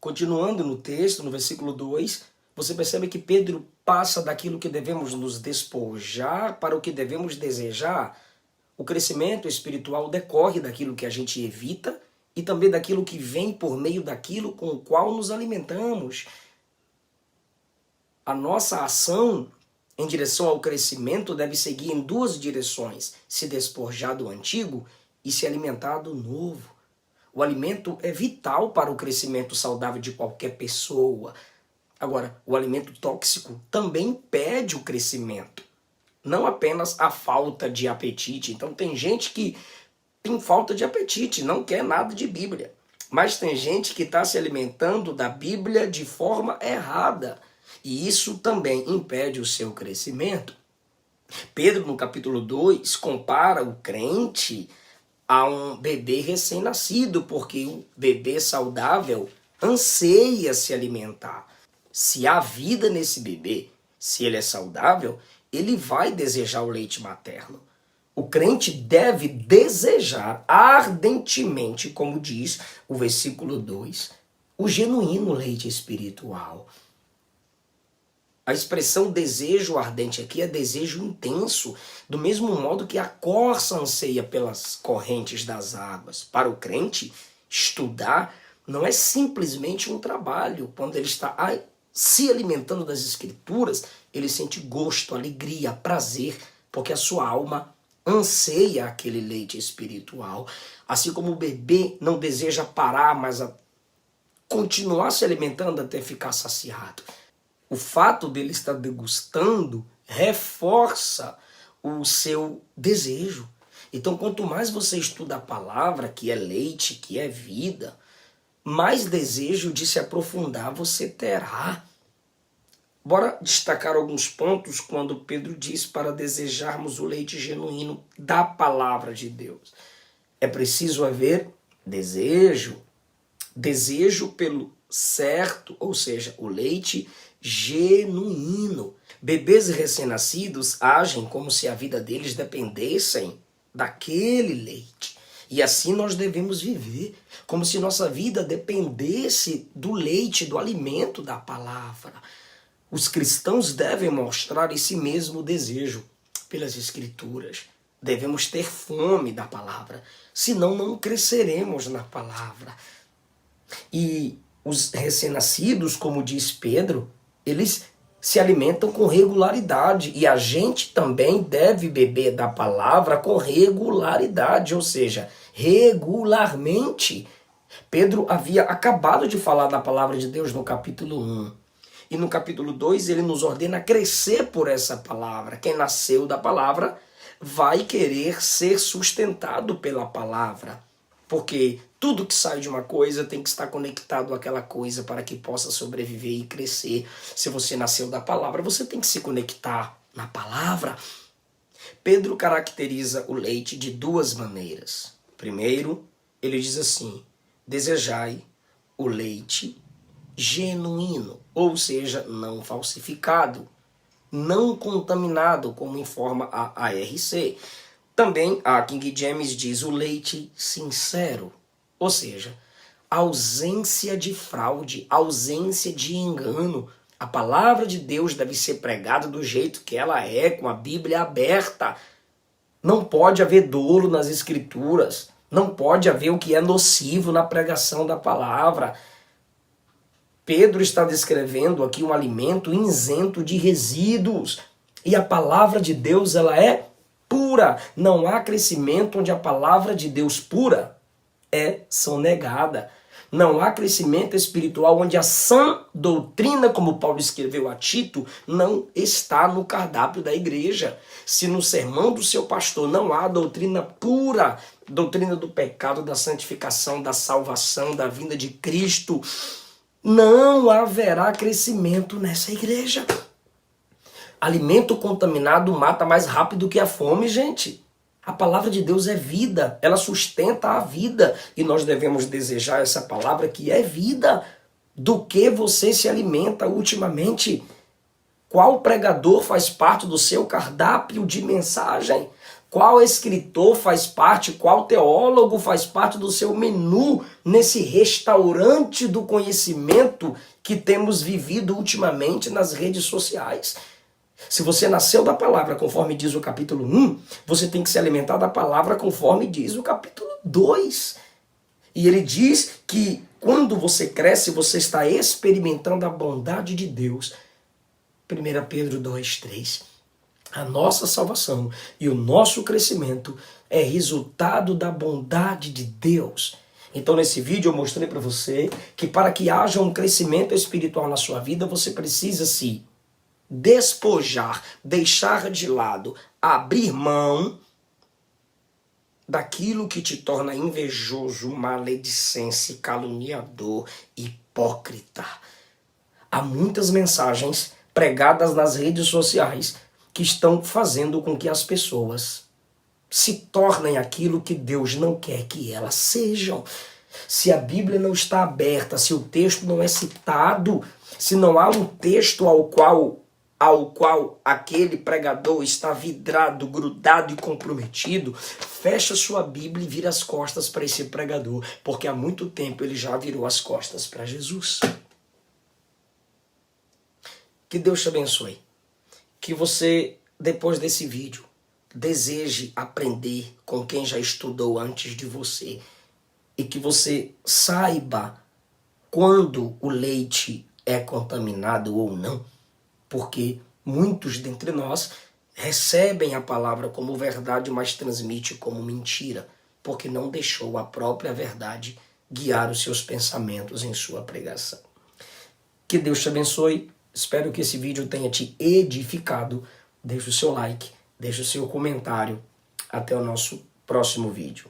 Continuando no texto, no versículo 2, você percebe que Pedro passa daquilo que devemos nos despojar para o que devemos desejar. O crescimento espiritual decorre daquilo que a gente evita e também daquilo que vem por meio daquilo com o qual nos alimentamos. A nossa ação em direção ao crescimento deve seguir em duas direções: se despojar do antigo e se alimentar do novo. O alimento é vital para o crescimento saudável de qualquer pessoa. Agora, o alimento tóxico também impede o crescimento, não apenas a falta de apetite. Então tem gente que tem falta de apetite, não quer nada de Bíblia. Mas tem gente que está se alimentando da Bíblia de forma errada. E isso também impede o seu crescimento. Pedro, no capítulo 2, compara o crente a um bebê recém-nascido, porque o bebê saudável anseia se alimentar. Se há vida nesse bebê, se ele é saudável, ele vai desejar o leite materno. O crente deve desejar ardentemente, como diz o versículo 2, o genuíno leite espiritual. A expressão desejo ardente aqui é desejo intenso, do mesmo modo que a corça anseia pelas correntes das águas. Para o crente, estudar não é simplesmente um trabalho. Quando ele está se alimentando das Escrituras, ele sente gosto, alegria, prazer, porque a sua alma anseia aquele leite espiritual. Assim como o bebê não deseja parar, mas continuar se alimentando até ficar saciado. O fato dele estar degustando reforça o seu desejo. Então, quanto mais você estuda a palavra, que é leite, que é vida, mais desejo de se aprofundar você terá. Bora destacar alguns pontos quando Pedro diz para desejarmos o leite genuíno da palavra de Deus. É preciso haver desejo. Desejo pelo certo, ou seja, o leite genuíno. Bebês recém-nascidos agem como se a vida deles dependessem daquele leite. E assim nós devemos viver, como se nossa vida dependesse do leite, do alimento da palavra. Os cristãos devem mostrar esse mesmo desejo pelas Escrituras. Devemos ter fome da palavra, senão não cresceremos na palavra. E os recém-nascidos, como diz Pedro, eles se alimentam com regularidade. E a gente também deve beber da palavra com regularidade, ou seja, regularmente. Pedro havia acabado de falar da palavra de Deus no capítulo 1. E no capítulo 2 ele nos ordena crescer por essa palavra. Quem nasceu da palavra vai querer ser sustentado pela palavra. Porque tudo que sai de uma coisa tem que estar conectado àquela coisa para que possa sobreviver e crescer. Se você nasceu da palavra, você tem que se conectar na palavra. Pedro caracteriza o leite de duas maneiras. Primeiro, ele diz assim: desejai o leite genuíno, ou seja, não falsificado, não contaminado, como informa a ARC. Também a King James diz o leite sincero, ou seja, ausência de fraude, ausência de engano. A palavra de Deus deve ser pregada do jeito que ela é, com a Bíblia aberta. Não pode haver dolo nas Escrituras, não pode haver o que é nocivo na pregação da palavra. Pedro está descrevendo aqui um alimento isento de resíduos. E a palavra de Deus, ela é pura. Não há crescimento onde a palavra de Deus pura é sonegada. Não há crescimento espiritual onde a sã doutrina, como Paulo escreveu a Tito, não está no cardápio da igreja. Se no sermão do seu pastor não há doutrina pura, doutrina do pecado, da santificação, da salvação, da vinda de Cristo, não haverá crescimento nessa igreja. Alimento contaminado mata mais rápido que a fome, gente. A palavra de Deus é vida, ela sustenta a vida. E nós devemos desejar essa palavra que é vida. Do que você se alimenta ultimamente? Qual pregador faz parte do seu cardápio de mensagem? Qual escritor faz parte, qual teólogo faz parte do seu menu nesse restaurante do conhecimento que temos vivido ultimamente nas redes sociais? Se você nasceu da palavra, conforme diz o capítulo 1, você tem que se alimentar da palavra conforme diz o capítulo 2. E ele diz que quando você cresce, você está experimentando a bondade de Deus. 1 Pedro 2:3. A nossa salvação e o nosso crescimento é resultado da bondade de Deus. Então, nesse vídeo eu mostrei para você que para que haja um crescimento espiritual na sua vida, você precisa se despojar, deixar de lado, abrir mão daquilo que te torna invejoso, maledicente, caluniador, hipócrita. Há muitas mensagens pregadas nas redes sociais que estão fazendo com que as pessoas se tornem aquilo que Deus não quer que elas sejam. Se a Bíblia não está aberta, se o texto não é citado, se não há um texto ao qual aquele pregador está vidrado, grudado e comprometido, fecha sua Bíblia e vira as costas para esse pregador, porque há muito tempo ele já virou as costas para Jesus. Que Deus te abençoe. Que você, depois desse vídeo, deseje aprender com quem já estudou antes de você. E que você saiba quando o leite é contaminado ou não. Porque muitos dentre nós recebem a palavra como verdade, mas transmite como mentira. Porque não deixou a própria verdade guiar os seus pensamentos em sua pregação. Que Deus te abençoe. Espero que esse vídeo tenha te edificado. Deixe o seu like, deixe o seu comentário. Até o nosso próximo vídeo.